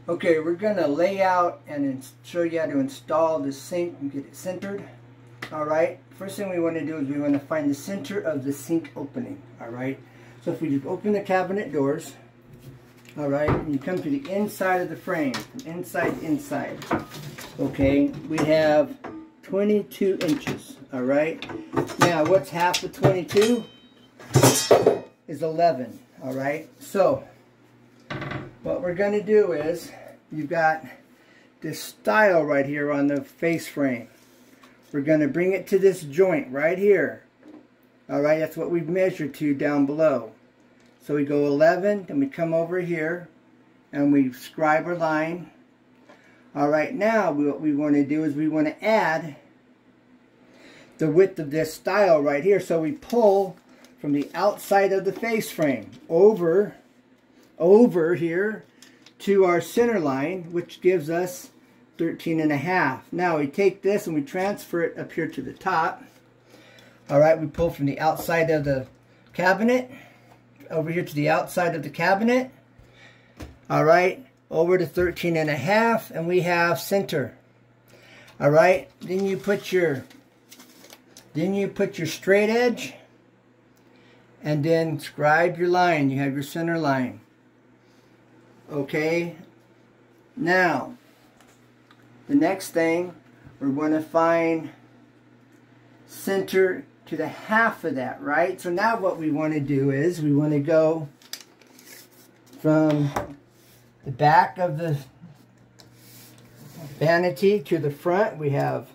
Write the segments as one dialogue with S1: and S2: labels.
S1: Okay, we're going to lay out and show you how to install the sink and get it centered. Alright, first thing we want to do is we want to find the center of the sink opening. Alright, so if we just open the cabinet doors, alright, and you come to the inside of the frame, inside, okay, we have 22 inches. Alright, now what's half of 22? Is 11. Alright, so what we're going to do is, you've got this stile right here on the face frame. We're going to bring it to this joint right here. Alright, that's what we've measured to down below. So we go 11, then we come over here, and we scribe our line. Alright, now what we want to do is we want to add the width of this stile right here. So we pull from the outside of the face frame over here to our center line, which gives us 13.5. Now we take this and we transfer it up here to the top. Alright, we pull from the outside of the cabinet over here to the outside of the cabinet. Alright, over to 13.5, and we have center. Alright, then you put your straight edge and then scribe your line. You have your center line. Okay, now the next thing, we're going to find center to the half of that, right? So now what we want to do is we want to go from the back of the vanity to the front. We have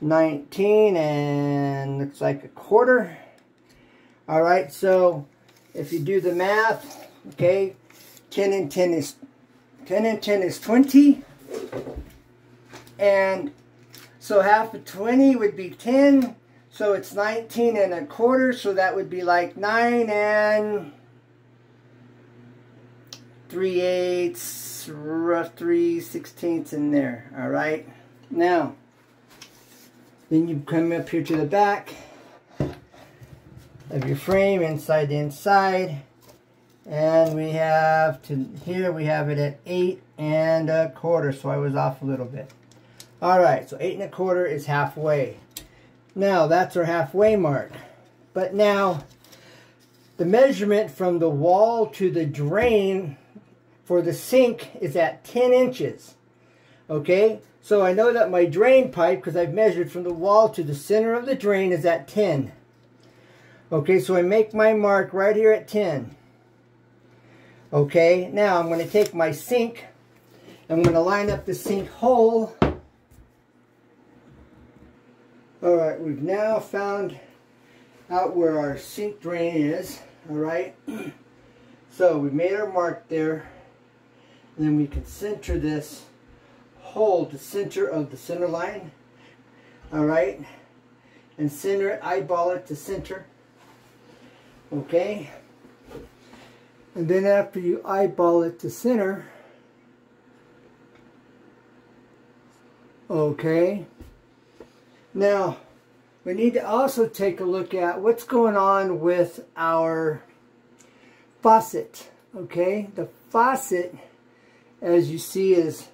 S1: 19 and looks like a quarter. All right, so if you do the math, okay, 10 and 10 is 20, and so half of 20 would be 10, so it's 19 and a quarter, so that would be like 9 and 3/8, rough 3/16 in there. All right, now then you come up here to the back of your frame, inside to inside. And we have to here, we have it at 8 1/4, so I was off a little bit. Alright, so 8 1/4 is halfway. Now that's our halfway mark. But now the measurement from the wall to the drain for the sink is at 10 inches. Okay, so I know that my drain pipe, because I've measured from the wall to the center of the drain, is at 10. Okay, so I make my mark right here at 10. Okay, now I'm going to take my sink. I'm going to line up the sink hole. Alright, we've now found out where our sink drain is. Alright, so we made our mark there. And then we can center this hole to center of the center line. Alright, and center it, eyeball it to center. Okay. And then after you eyeball it to center, okay, now we need to also take a look at what's going on with our faucet. Okay, the faucet, as you see, is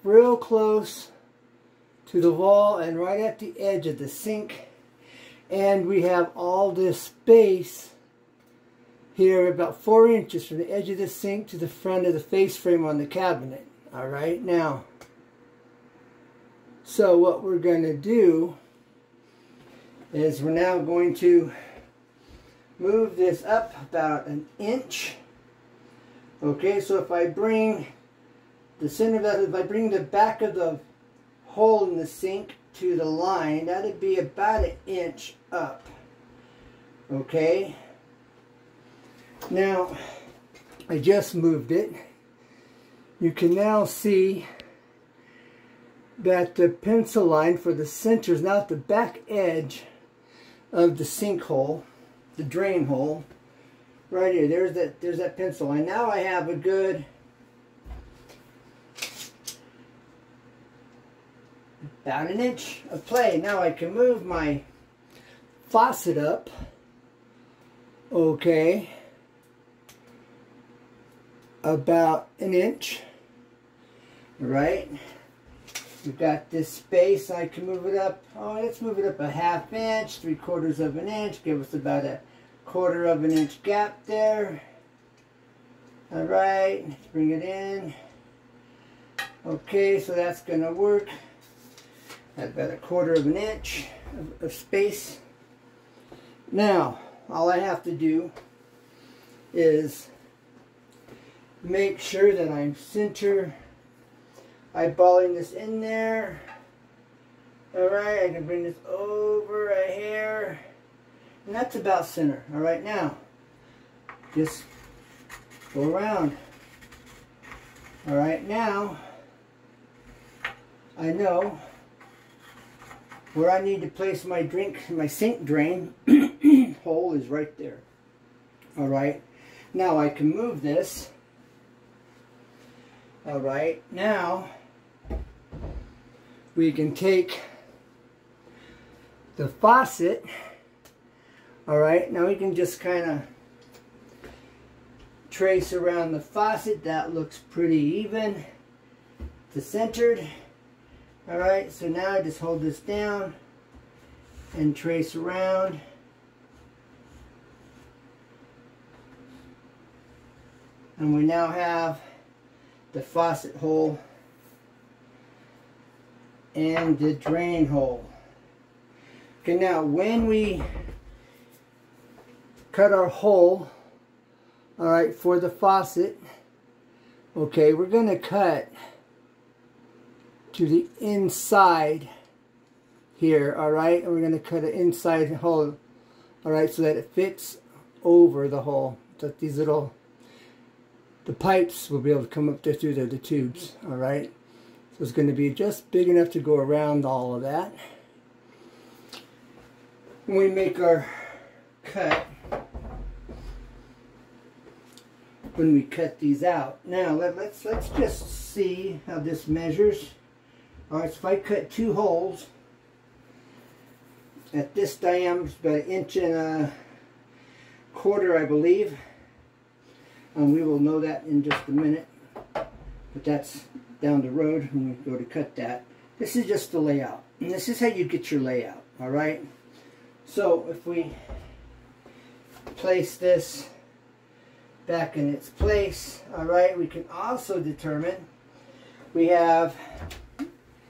S1: real close to the wall and right at the edge of the sink, and we have all this space here, about 4 inches from the edge of the sink to the front of the face frame on the cabinet. Alright, now, so what we're going to do is we're now going to move this up about 1 inch. Okay, so if I bring the center of that, if I bring the back of the hole in the sink to the line, that'd be about 1 inch up. Okay. Now, I just moved it. You can now see that the pencil line for the center is now at the back edge of the sink hole, the drain hole. Right here, there's that pencil line. Now I have a good about 1 inch of play. Now I can move my faucet up. Okay. About 1 inch. All right. We've got this space. I can move it up. Oh, let's move it up a 1/2 inch, 3/4 of an inch. Give us about a 1/4 of an inch gap there. All right. Let's bring it in. Okay, so that's going to work. That's about a 1/4 of an inch of space. Now, all I have to do is make sure that I'm center eyeballing this in there. Alright, I can bring this over a hair. And that's about center. Alright, now, just go around. Alright, now, I know where I need to place my sink drain hole is right there. Alright, now I can move this. Alright, now we can take the faucet. Alright, now we can just kind of trace around the faucet. That looks pretty even to centered. Alright, so now I just hold this down and trace around. And we now have the faucet hole and the drain hole. Okay, now when we cut our hole, alright, for the faucet, okay, we're going to cut to the inside here, alright, and we're going to cut an inside hole, alright, so that it fits over the hole, so that these little, the pipes will be able to come up there through the tubes, alright. So it's going to be just big enough to go around all of that. When we make our cut, when we cut these out. Now let's just see how this measures. Alright, so if I cut 2 holes at this diameter, about 1.25 inches, I believe. And we will know that in just a minute. But that's down the road when we go to cut that. This is just the layout. And this is how you get your layout. Alright? So if we place this back in its place, alright, we can also determine we have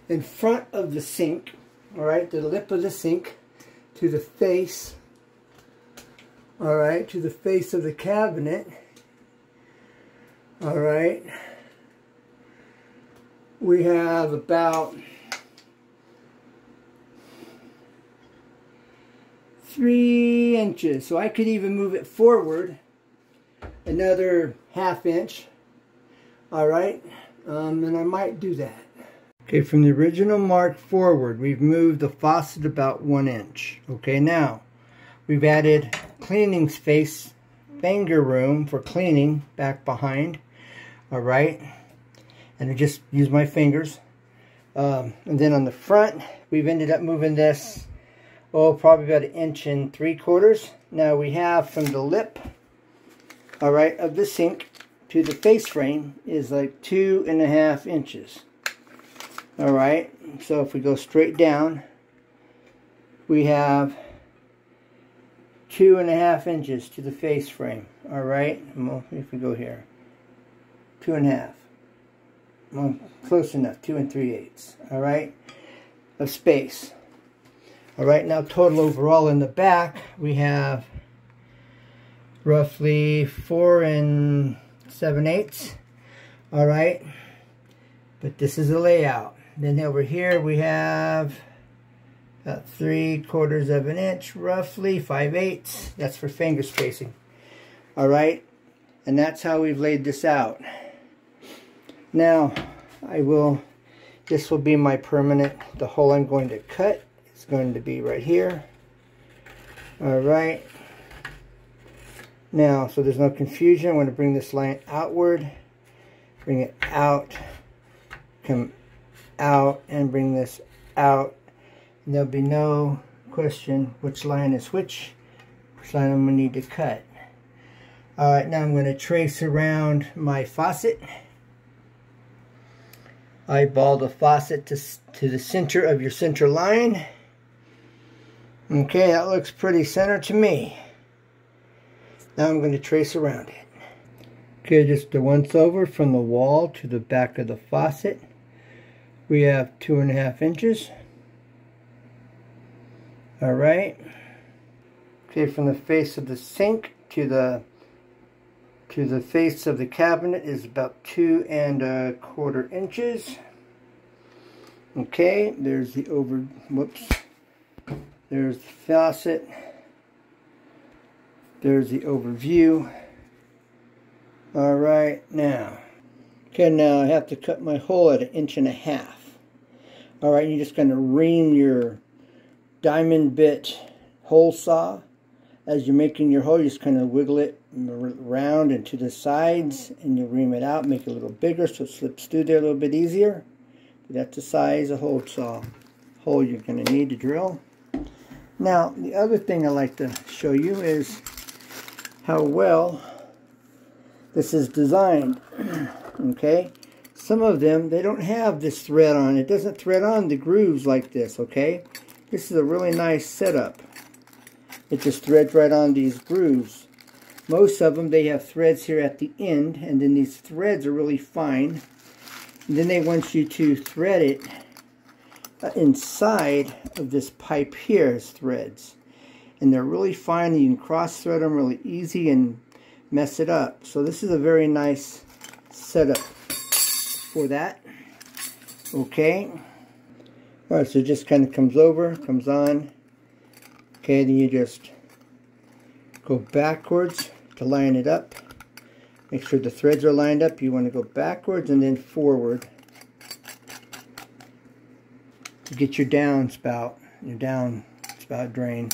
S1: in front of the sink, alright, the lip of the sink to the face, alright, to the face of the cabinet, alright, we have about 3 inches. So I could even move it forward another 1/2 inch. Alright, and I might do that. Okay, from the original mark forward, we've moved the faucet about 1 inch. Okay, now we've added cleaning space, finger room for cleaning back behind. Alright, and I just use my fingers. And then on the front, we've ended up moving this, oh, probably about 1.75 inches. Now we have from the lip, alright, of the sink to the face frame is like 2.5 inches. Alright, so if we go straight down, we have 2.5 inches to the face frame. Alright, well, if we go here, 2.5. Well, close enough, 2 3/8. Alright, of space. Alright, now total overall in the back, we have roughly 4 7/8. Alright, but this is a layout. Then over here we have about 3/4 of an inch, roughly 5/8. That's for finger spacing. Alright, and that's how we've laid this out. Now, this will be my permanent, the hole I'm going to cut is going to be right here. Alright. Now, so there's no confusion, I'm going to bring this line outward, bring it out, come out, and bring this out. And there'll be no question which line is which line I'm going to need to cut. Alright, now I'm going to trace around my faucet. eyeball the faucet to the center of your center line. Okay, that looks pretty center to me. Now I'm going to trace around it. Okay, just the once over from the wall to the back of the faucet. We have 2.5 inches. Alright. Okay, from the face of the sink to the face of the cabinet is about 2.25 inches. Okay, there's the there's the faucet. There's the overview. Alright, now. Okay, now I have to cut my hole at 1.5 inches. Alright, you're just going to ream your diamond bit hole saw. As you're making your hole, you just kind of wiggle it around and to the sides, and you ream it out, make it a little bigger so it slips through there a little bit easier. But that's the size of hole you're going to need to drill. Now, the other thing I like to show you is how well this is designed. Okay, some of them, they don't have this thread on. It doesn't thread on the grooves like this. Okay, this is a really nice setup. It just threads right on these grooves. Most of them, they have threads here at the end, and then these threads are really fine. And then they want you to thread it inside of this pipe here as threads. And they're really fine, and you can cross thread them really easy and mess it up. So this is a very nice setup for that. Okay. Alright, so it just kind of comes over, comes on. Okay, then you just go backwards to line it up. Make sure the threads are lined up. You want to go backwards and then forward to get your downspout drain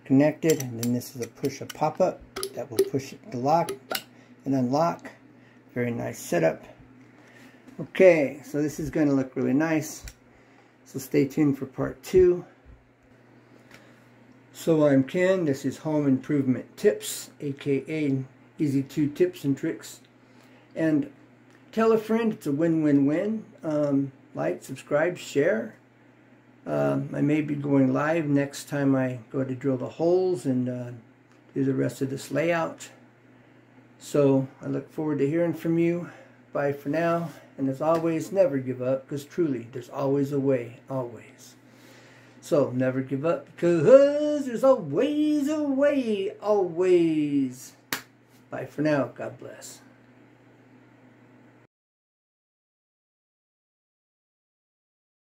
S1: connected. And then this is a push a pop-up that will push it to lock and unlock. Very nice setup. Okay, so this is going to look really nice. So stay tuned for part 2. So I'm Ken, this is Home Improvement Tips, aka Easy 2 Tips and Tricks. And tell a friend, it's a win-win-win. Like, subscribe, share. I may be going live next time I go to drill the holes and do the rest of this layout. So I look forward to hearing from you. Bye for now. And as always, never give up, because truly, there's always a way, always. So, never give up, because there's always a way, always. Bye for now. God bless.